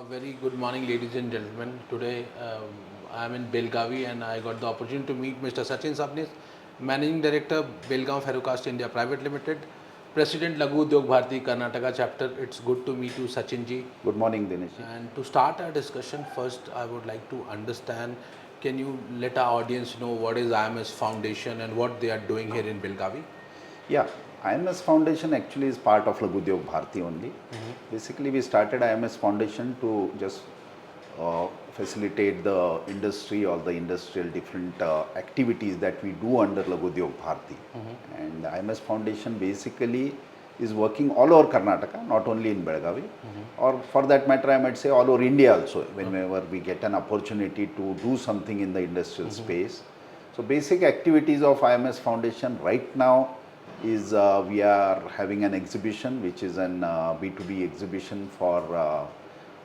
Very good morning, ladies and gentlemen. Today I am in Belgavi and I got the opportunity to meet Mr. Sachin Sabnis, Managing Director, Belgaum Ferrocast India Private Limited, President Laghu Udyog Bharati, Karnataka chapter. It's good to meet you, Sachin ji. Good morning, Dinesh. And to start our discussion, first I would like to understand, can you let our audience know what is IMS Foundation and what they are doing here in Belgavi? Yeah, IMS Foundation actually is part of Laghu Udyog Bharati only. Basically, we started IMS Foundation to just facilitate the industry or the industrial different activities that we do under Laghu Udyog Bharati. And the IMS Foundation basically is working all over Karnataka, not only in Belgavi, or for that matter, I might say all over India also, whenever we get an opportunity to do something in the industrial space. So basic activities of IMS Foundation right now is we are having an exhibition which is an B2B exhibition for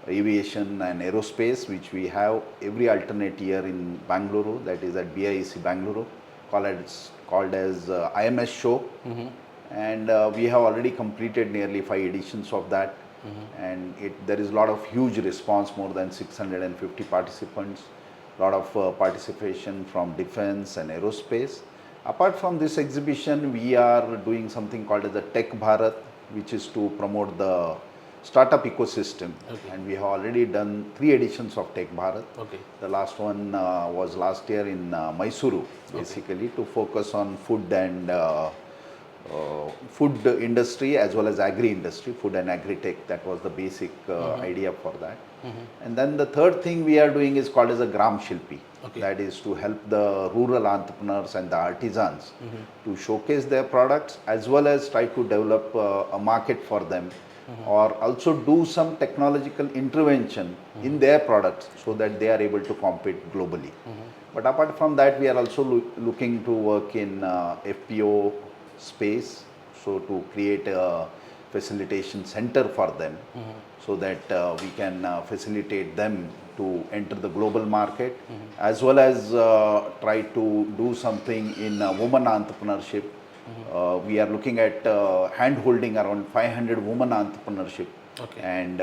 aviation and aerospace, which we have every alternate year in Bangalore, that is at BIC Bangalore, called as IMS Show. And we have already completed nearly 5 editions of that. And there is a lot of huge response, more than 650 participants, lot of participation from defense and aerospace. Apart from this exhibition, we are doing something called as the Tech Bharat, which is to promote the startup ecosystem. And we have already done 3 editions of Tech Bharat. The last one was last year in Mysuru, basically to focus on food and food industry as well as agri industry, food and agri-tech. That was the basic idea for that. And then the third thing we are doing is called as a Gram Shilpi. That is to help the rural entrepreneurs and the artisans to showcase their products as well as try to develop a market for them, or also do some technological intervention in their products so that they are able to compete globally. But apart from that, we are also looking to work in FPO space, so to create a facilitation center for them so that we can facilitate them to enter the global market, as well as try to do something in women entrepreneurship. We are looking at hand-holding around 500 women entrepreneurship and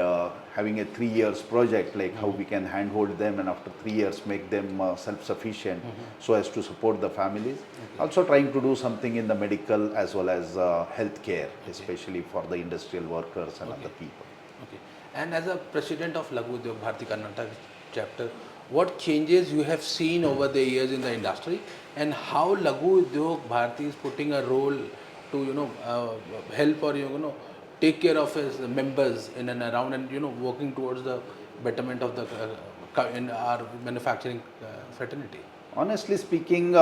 having a 3 years project, like how we can handhold them and after 3 years make them self-sufficient so as to support the families. Also trying to do something in the medical as well as healthcare, especially for the industrial workers and other people. And as a president of Laghu Udyog Bharati Karnataka chapter, what changes you have seen over the years in the industry, and how Laghu Udyog Bharati is putting a role to help or take care of his members in and around, and working towards the betterment of the in our manufacturing fraternity? Honestly speaking,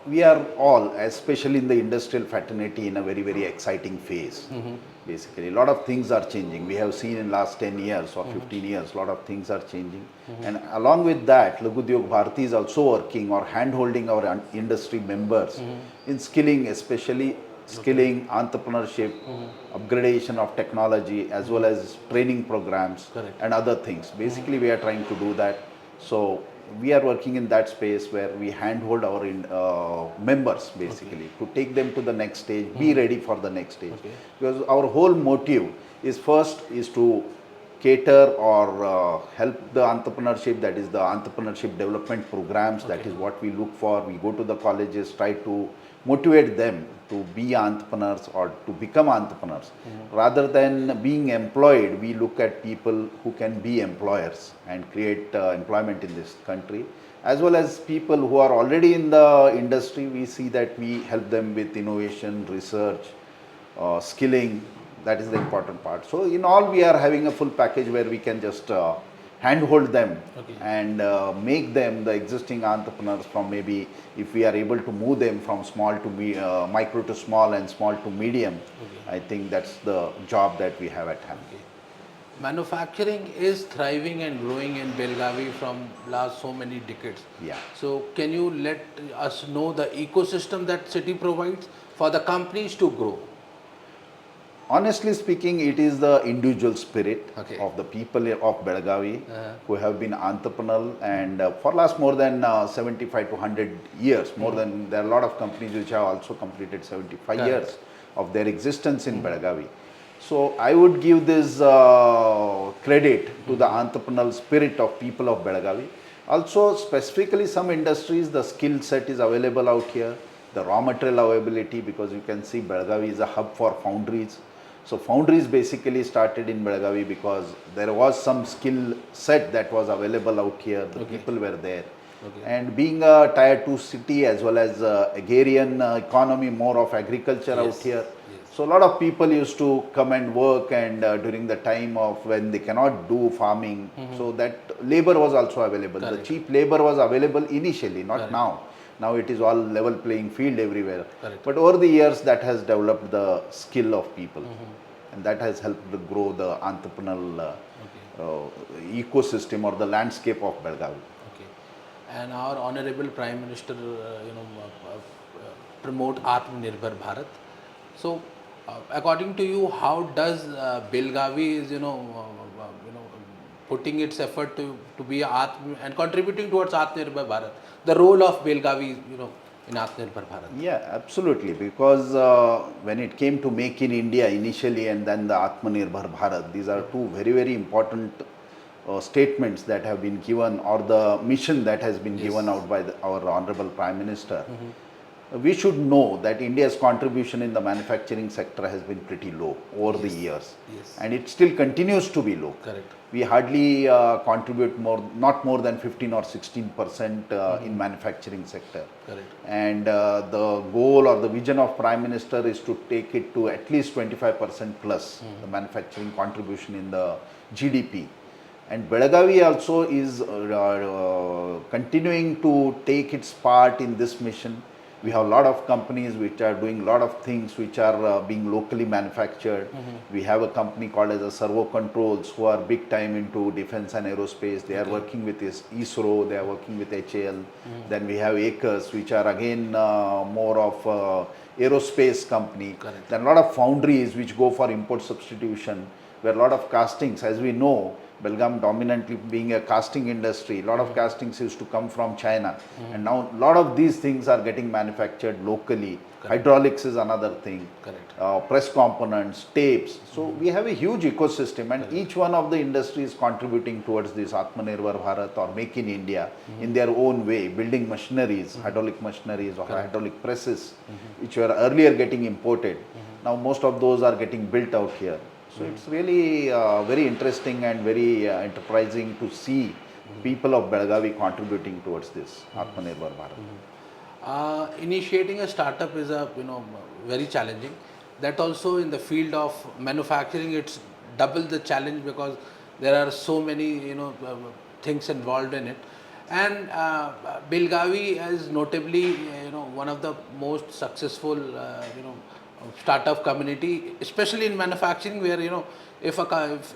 we are all, especially in the industrial fraternity, in a very, very exciting phase. Basically, a lot of things are changing. We have seen in last 10 years or 15 years, a lot of things are changing. And along with that, Laghu Udyog Bharati is also working or hand-holding our industry members in skilling, especially skilling, entrepreneurship, upgradation of technology, as well as training programs and other things. Basically, we are trying to do that. So we are working in that space where we handhold our members basically to take them to the next stage, be ready for the next stage. Because our whole motive is first is to cater or help the entrepreneurship, that is the entrepreneurship development programs, that is what we look for. We go to the colleges, try to motivate them to be entrepreneurs or to become entrepreneurs. Rather than being employed, we look at people who can be employers and create employment in this country. As well as people who are already in the industry, we see that we help them with innovation, research, skilling. That is the important part. So in all, we are having a full package where we can just handhold them and make them the existing entrepreneurs from, maybe if we are able to move them from small to micro to small and small to medium. I think that's the job that we have at hand. Manufacturing is thriving and growing in Belgavi from last so many decades. So can you let us know the ecosystem that city provides for the companies to grow? Honestly speaking, it is the individual spirit of the people of Belgavi who have been entrepreneurial, and for last more than 75 to 100 years, more than, there are a lot of companies which have also completed 75 years of their existence in Belgavi. So I would give this credit to the entrepreneurial spirit of people of Belagavi. Also, specifically some industries, the skill set is available out here, the raw material availability, because you can see Belagavi is a hub for foundries. So foundries basically started in Belagavi because there was some skill set that was available out here. The people were there. And being a tier 2 city as well as agrarian economy, more of agriculture out here. So a lot of people used to come and work, and during the time of when they cannot do farming, so that labor was also available. The cheap labor was available initially, not now. Now it is all level playing field everywhere. But over the years that has developed the skill of people, and that has helped to grow the entrepreneurial ecosystem or the landscape of Belgavi. And our honorable Prime Minister, promote Atmanirbhar Bharat. So, according to you, how does Belgavi is putting its effort to be and contributing towards Atmanirbhar Bharat? The role of Belgavi, in Atmanirbhar Bharat. Yeah, absolutely. Because when it came to Make in India initially, and then the Atmanirbhar Bharat, these are two very, very important statements that have been given, or the mission that has been given out by our Honorable Prime Minister. We should know that India's contribution in the manufacturing sector has been pretty low over the years, and it still continues to be low. We hardly contribute not more than 15 or 16% in manufacturing sector. And the goal or the vision of Prime Minister is to take it to at least 25% plus the manufacturing contribution in the GDP. And Belagavi also is continuing to take its part in this mission. We have a lot of companies which are doing a lot of things which are being locally manufactured. We have a company called as a Servo Controls, who are big time into defense and aerospace. They are working with ISRO, they are working with HAL. Then we have Acres, which are again more of aerospace company. Then a lot of foundries which go for import substitution, where a lot of castings, as we know, Belgaum dominantly being a casting industry, a lot of castings used to come from China, and now a lot of these things are getting manufactured locally. Hydraulics is another thing, press components, tapes. So we have a huge ecosystem, and each one of the industries contributing towards this Atmanirbhar Bharat or Make in India in their own way, building machineries, hydraulic machineries or hydraulic presses, which were earlier getting imported. Now most of those are getting built out here. So it's really very interesting and very enterprising to see people of Belgavi contributing towards this Atmanirbhar Bharat. Initiating a startup is very challenging. That also in the field of manufacturing, it's double the challenge, because there are so many things involved in it. And Belgavi is notably one of the most successful startup community, especially in manufacturing, where if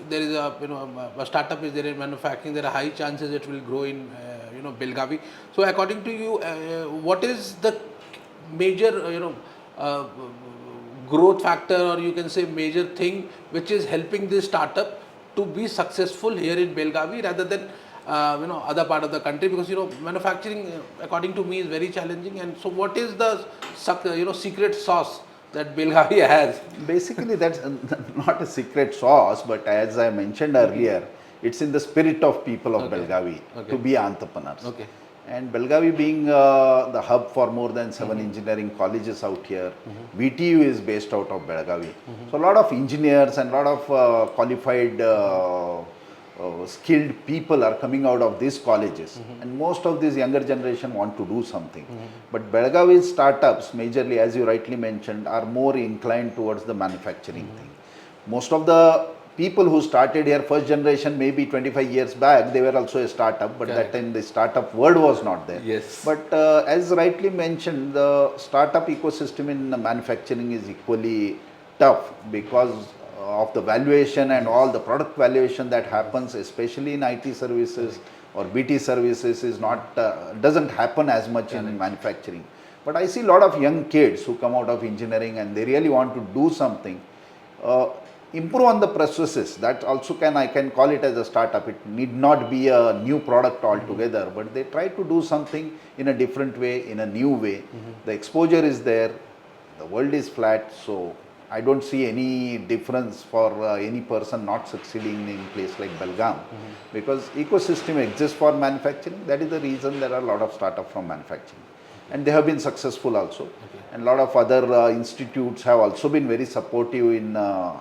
there is a startup is there in manufacturing, there are high chances it will grow in Belgavi. So according to you, what is the major growth factor, or you can say major thing which is helping this startup to be successful here in Belgavi rather than other part of the country? Because manufacturing, according to me, is very challenging. And so what is the secret sauce that Belgavi has? Basically, that's not a secret sauce, but as I mentioned earlier, it's in the spirit of people of Belgavi to be entrepreneurs. And Belgavi being the hub for more than 7 engineering colleges out here, VTU is based out of Belgavi. So a lot of engineers and a lot of qualified skilled people are coming out of these colleges, and most of this younger generation want to do something. But Belgavi's startups, majorly as you rightly mentioned, are more inclined towards the manufacturing thing. Most of the people who started here, first generation, maybe 25 years back, they were also a startup, but that time the startup word was not there. But as rightly mentioned, the startup ecosystem in manufacturing is equally tough, because of the valuation and all the product valuation that happens, especially in IT services or BT services, is not doesn't happen as much in manufacturing. But I see a lot of young kids who come out of engineering and they really want to do something, improve on the processes. That also I can call it as a startup. It need not be a new product altogether, but they try to do something in a different way, in a new way. The exposure is there, the world is flat, so I don't see any difference for any person not succeeding in place like Belgaum, because ecosystem exists for manufacturing. That is the reason there are a lot of startups from manufacturing, and they have been successful also. And a lot of other institutes have also been very supportive in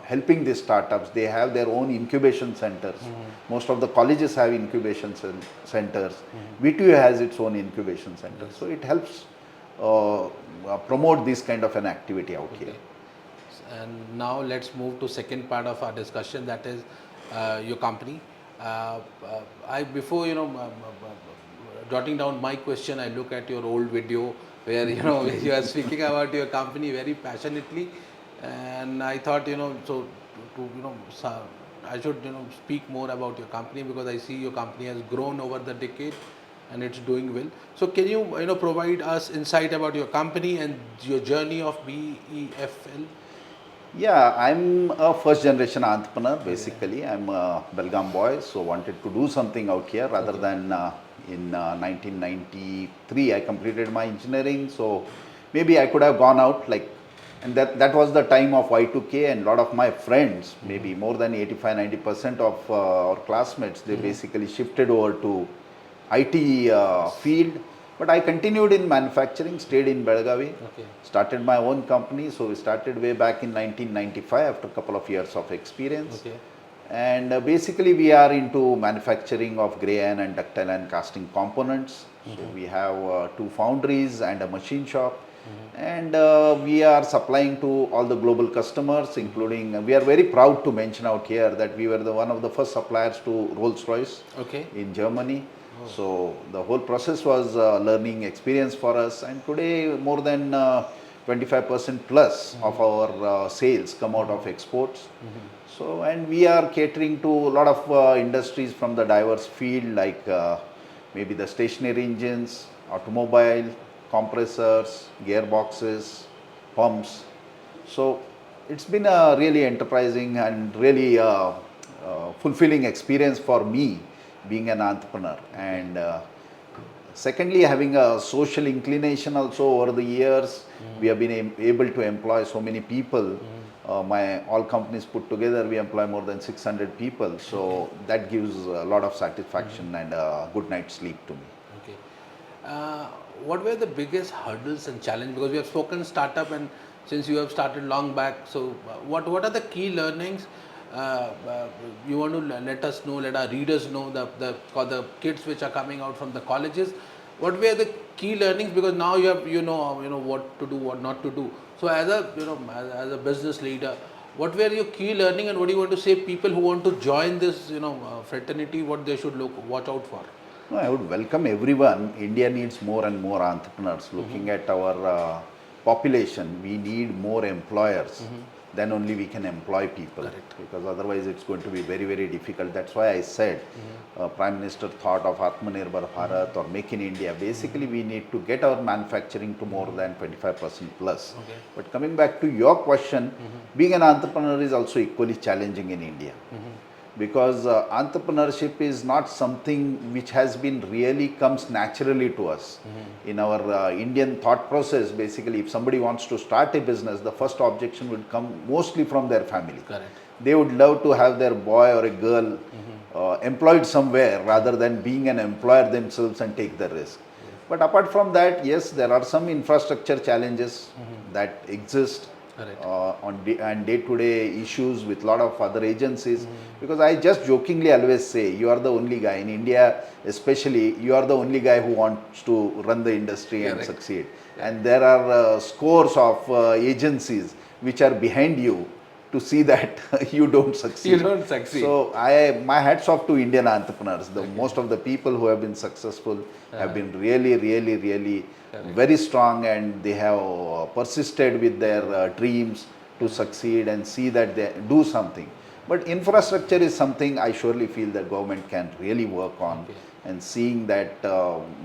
helping these startups. They have their own incubation centers. Most of the colleges have incubation centers. VTU has its own incubation center. So it helps promote this kind of an activity out here. And now let's move to second part of our discussion, that is your company. Before jotting down my question, I look at your old video where where you are speaking about your company very passionately, and I thought I should speak more about your company, because I see your company has grown over the decade and it's doing well. So can you provide us insight about your company and your journey of BEFL? Yeah, I'm a first generation entrepreneur basically. I'm a Belgaum boy, so wanted to do something out here rather than in 1993 I completed my engineering, so maybe I could have gone out and that was the time of Y2K, and a lot of my friends, maybe more than 85-90% of our classmates, they basically shifted over to IT field. But I continued in manufacturing, stayed in Belgavi, started my own company. So we started way back in 1995 after a couple of years of experience. And basically we are into manufacturing of grey iron and ductile iron casting components. So we have 2 foundries and a machine shop. And we are supplying to all the global customers, including, we are very proud to mention out here that we were one of the first suppliers to Rolls-Royce in Germany. So the whole process was a learning experience for us, and today more than 25% plus of our sales come out of exports. So, and we are catering to a lot of industries from the diverse field, like maybe the stationary engines, automobile, compressors, gearboxes, pumps. So it's been a really enterprising and really fulfilling experience for me being an entrepreneur. And secondly, having a social inclination also over the years, we have been able to employ so many people. My all companies put together, we employ more than 600 people. So that gives a lot of satisfaction and a good night's sleep to me. What were the biggest hurdles and challenges? Because we have spoken startup, and since you have started long back, so what are the key learnings you want to let us know, let our readers know, for the kids which are coming out from the colleges? What were the key learnings? Because now you have what to do, what not to do. So as a as a business leader, what were your key learning, and what do you want to say people who want to join this fraternity, what they should watch out for? No, I would welcome everyone. India needs more and more entrepreneurs. Looking at our population, we need more employers. Then only we can employ people. Because otherwise it's going to be very, very difficult. That's why I said Prime Minister thought of Atmanirbhar Bharat or Make in India. Basically we need to get our manufacturing to more than 25% plus. But coming back to your question, being an entrepreneur is also equally challenging in India. Because entrepreneurship is not something which has been really comes naturally to us. In our Indian thought process, basically if somebody wants to start a business, the first objection would come mostly from their family. They would love to have their boy or a girl employed somewhere rather than being an employer themselves and take the risk. But apart from that, yes, there are some infrastructure challenges that exist. And day-to-day issues with a lot of other agencies, because I just jokingly always say, you are the only guy in India, especially you are the only guy who wants to run the industry and succeed. And there are scores of agencies which are behind you to see that you don't succeed. So my hats off to Indian entrepreneurs. Most of the people who have been successful have been really very strong, and they have persisted with their dreams to succeed and see that they do something. But infrastructure is something I surely feel that government can really work on, and seeing that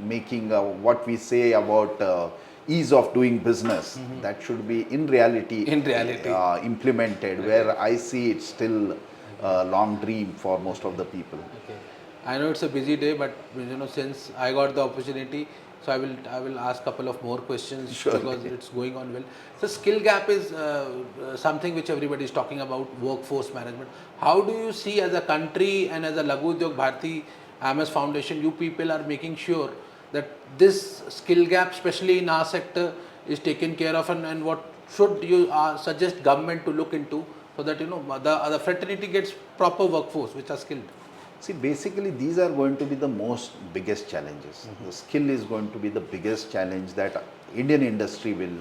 making what we say about ease of doing business, that should be in reality implemented, where I see it's still a long dream for most of the people. I know it's a busy day, but since I got the opportunity, So I will ask couple of more questions Sure. because it's going on well. So skill gap is something which everybody is talking about, workforce management. How do you see as a country and as a Laghu Udyog Bharati IMS Foundation, you people are making sure that this skill gap, especially in our sector, is taken care of, and what should you suggest government to look into so that the fraternity gets proper workforce which are skilled? See, basically, these are going to be the most biggest challenges. The skill is going to be the biggest challenge that Indian industry will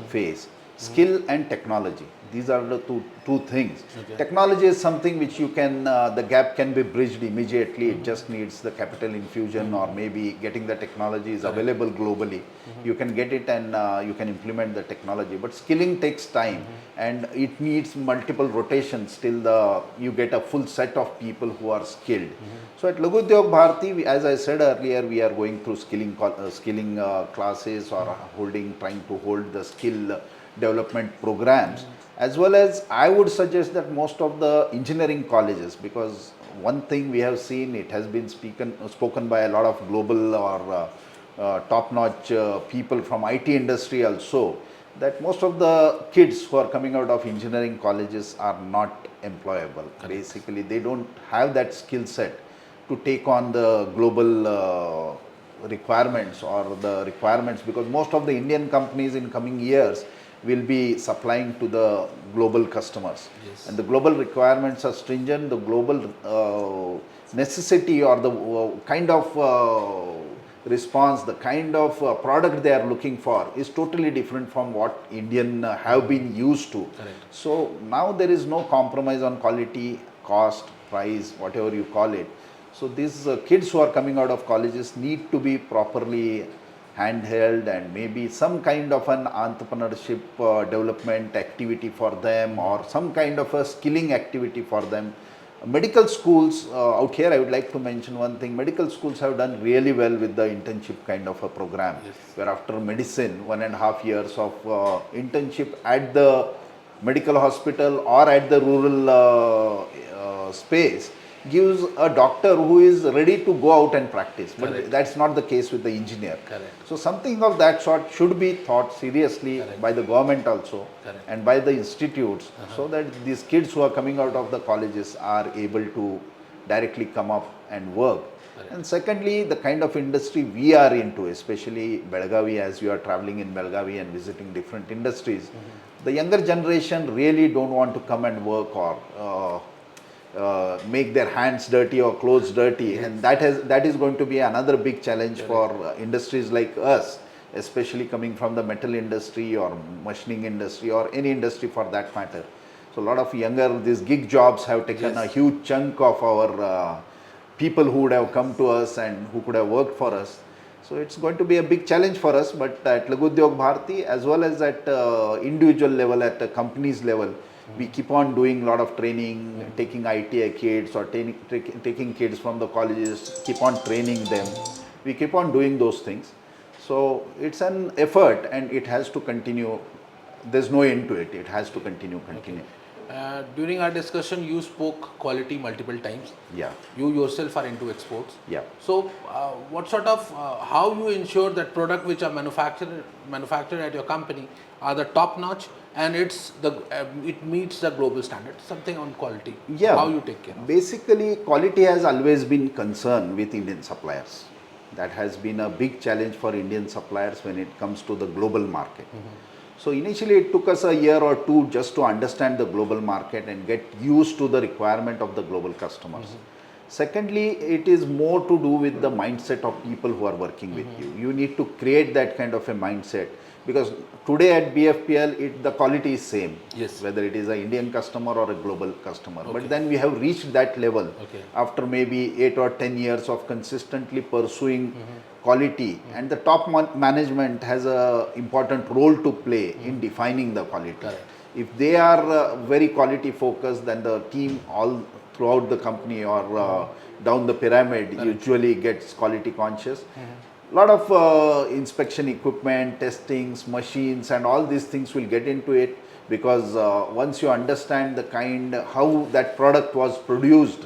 face. Skill and technology. These are the two things. Okay. Technology is something which you can, the gap can be bridged immediately. It just needs the capital infusion or maybe getting the technology is available globally. You can get it and you can implement the technology. But skilling takes time and it needs multiple rotations till you get a full set of people who are skilled. So at Laghu Udyog Bharati, as I said earlier, we are going through skilling classes or trying to hold the skill development programs, as well as I would suggest that most of the engineering colleges, because one thing we have seen, it has been spoken by a lot of global or top-notch people from IT industry also, that most of the kids who are coming out of engineering colleges are not employable. Basically, they don't have that skill set to take on the global requirements or the requirements, because most of the Indian companies in coming years will be supplying to the global customers. Yes. And the global requirements are stringent. The global necessity or the kind of response, the kind of product they are looking for is totally different from what Indian have been used to. Correct. So now there is no compromise on quality, cost, price, whatever you call it. So these kids who are coming out of colleges need to be properly handheld, and maybe some kind of an entrepreneurship development activity for them or some kind of a skilling activity for them. Medical schools out here, I would like to mention one thing. Medical schools have done really well with the internship kind of a program. Yes. Where after medicine, 1.5 years of internship at the medical hospital or at the rural space gives a doctor who is ready to go out and practice. But Correct. that's not the case with the engineer. Correct. So something of that sort should be thought seriously Correct. by the government also. Correct. And by the institutes, so that these kids who are coming out of the colleges are able to directly come up and work. Correct. And secondly, the kind of industry we are into, especially Belgavi, as you are traveling in Belgavi and visiting different industries, the younger generation really don't want to come and work or make their hands dirty or clothes dirty. Yes. And that is going to be another big challenge for industries like us, especially coming from the metal industry or machining industry or any industry for that matter. So a lot of these gig jobs have taken a huge chunk of our people who would have come to us and who could have worked for us. So it's going to be a big challenge for us, but at Laghu Udyog Bharati, as well as at individual level, at the companies level, we keep on doing a lot of training, taking ITI kids or taking kids from the colleges, keep on training them. We keep on doing those things. So it's an effort and it has to continue. There's no end to it. It has to continue. Okay. During our discussion, you spoke quality multiple times. Yeah. You yourself are into exports. Yeah. So, what sort of, how you ensure that product which are manufactured at your company are the top notch and it meets the global standard? Something on quality. Yeah. How you take care of? Basically, quality has always been concerned with Indian suppliers. That has been a big challenge for Indian suppliers when it comes to the global market. So initially it took us a year or two just to understand the global market and get used to the requirement of the global customers. Secondly, it is more to do with the mindset of people who are working with you. You need to create that kind of a mindset, because today at BFPL, the quality is same, Yes. whether it is an Indian customer or a global customer. But then we have reached that level after maybe 8 or 10 years of consistently pursuing quality, and the top management has an important role to play in defining the quality. Correct. If they are very quality focused, then the team all throughout the company or down the pyramid usually gets quality conscious. Lot of inspection equipment, testings, machines and all these things will get into it, because once you understand the how that product was produced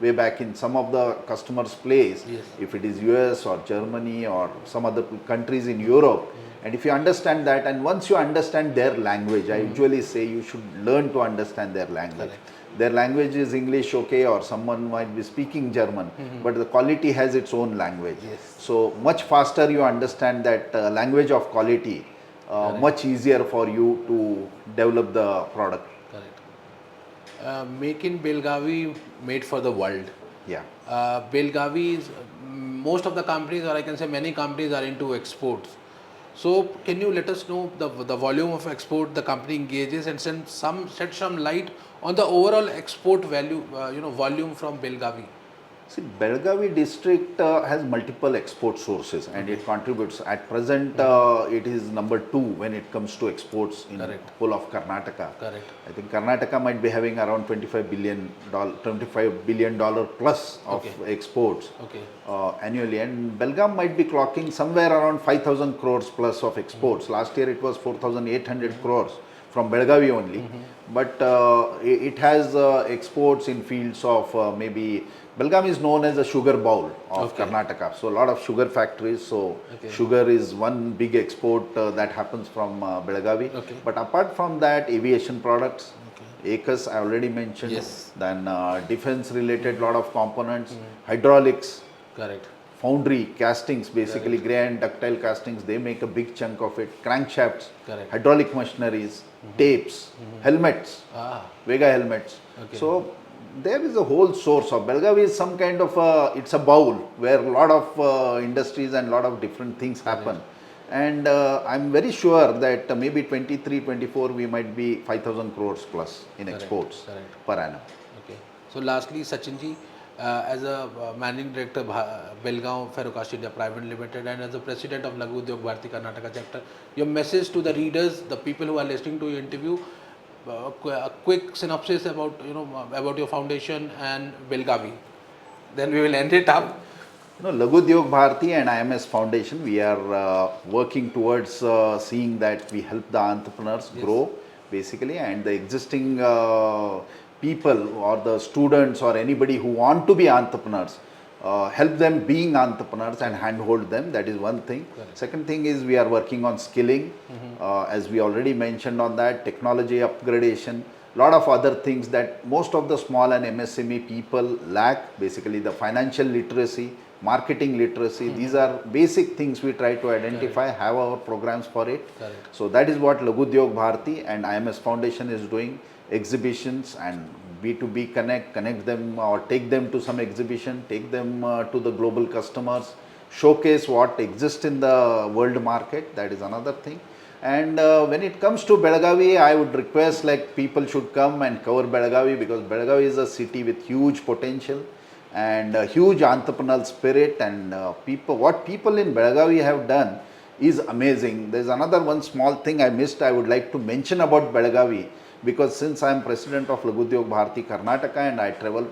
way back in some of the customers' place, Yes. if it is US or Germany or some other countries in Europe. And if you understand that, and once you understand their language, I usually say you should learn to understand their language. Correct. Their language is English, okay, or someone might be speaking German, but the quality has its own language. Yes. So much faster you understand that language of quality, much easier for you to develop the product. Correct. Make in Belgavi, made for the world. Yeah. Belgavi is, most of the companies, or I can say many companies, are into exports. So can you let us know the volume of export the company engages, and shed some light on the overall export value, volume from Belgavi? See, Belgavi district has multiple export sources and it contributes. At present, it is number 2 when it comes to exports in Correct. whole of Karnataka. Correct. I think Karnataka might be having around $25 billion plus of Okay. exports Okay. annually, and Belgaum might be clocking somewhere around 5,000 crores plus of exports. Last year it was 4,800 crores from Belgavi only, but it has exports in fields of maybe. Belgaum is known as a sugar bowl of Okay. Karnataka, so a lot of sugar factories. So Okay. sugar is one big export that happens from Belgavi. Okay. But apart from that, aviation products, acres I already mentioned. Yes. Then defense related lot of components, hydraulics, Correct. foundry, castings, basically gray and ductile castings, they make a big chunk of it. Crankshafts, Correct. hydraulic machineries, tapes, helmets, Vega helmets. Okay. So there is a whole source of Belgavi is some kind of it's a bowl where a lot of industries and a lot of different things happen. And I'm very sure that maybe 23, 24 we might be 5,000 crores plus in exports Correct. per annum. Okay. So lastly, Sachinji, as a managing director Belgaum Ferrocast India Private Limited and as the president of Laghu Udyog Bharati Karnataka chapter, your message to the readers, the people who are listening to your interview, a quick synopsis about about your foundation and Belgavi. Then we will end it up. No, Laghu Udyog Bharati and IMS Foundation, we are working towards seeing that we help the entrepreneurs grow basically, and the existing people or the students or anybody who want to be entrepreneurs, help them being entrepreneurs and handhold them. That is one thing. Correct. Second thing is we are working on skilling, as we already mentioned on that, technology upgradation, lot of other things that most of the small and MSME people lack, basically the financial literacy, marketing literacy. These are basic things we try to identify, have our programs for it. Correct. So that is what Laghu Udyog Bharati and IMS Foundation is doing, exhibitions and B2B connect them or take them to some exhibition, take them to the global customers, showcase what exists in the world market. That is another thing. And when it comes to Belagavi, I would request like people should come and cover Belagavi, because Belagavi is a city with huge potential and huge entrepreneurial spirit, and what people in Belagavi have done is amazing. There's another one small thing I missed, I would like to mention about Belagavi, because since I am president of Laghu Udyog Bharati Karnataka and I travel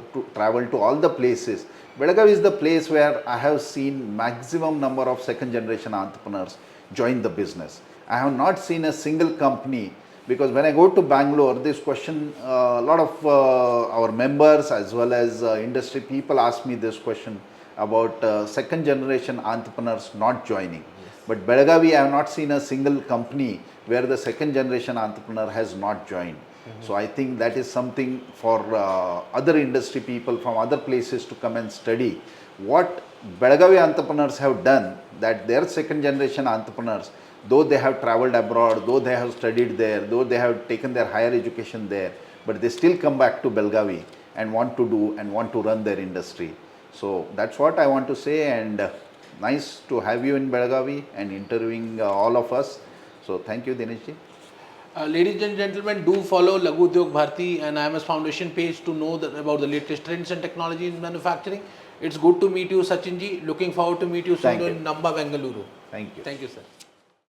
to all the places, Belagavi is the place where I have seen maximum number of second generation entrepreneurs join the business. I have not seen a single company, because when I go to Bangalore, this question, a lot of our members as well as industry people ask me this question about second generation entrepreneurs not joining. But Belagavi, I have not seen a single company where the second generation entrepreneur has not joined. So I think that is something for other industry people from other places to come and study what Belagavi entrepreneurs have done, that their second generation entrepreneurs, though they have traveled abroad, though they have studied there, though they have taken their higher education there, but they still come back to Belagavi and want to do and want to run their industry. So that's what I want to say, and nice to have you in Belagavi and interviewing all of us. So thank you, Dineshji. Ladies and gentlemen, do follow Laghu Udyog Bharati and IMS Foundation page to know about the latest trends and technology in manufacturing. It's good to meet you, Sachinji. Looking forward to meet you soon Thank you. in Namba, Bengaluru. Thank you. Thank you, sir.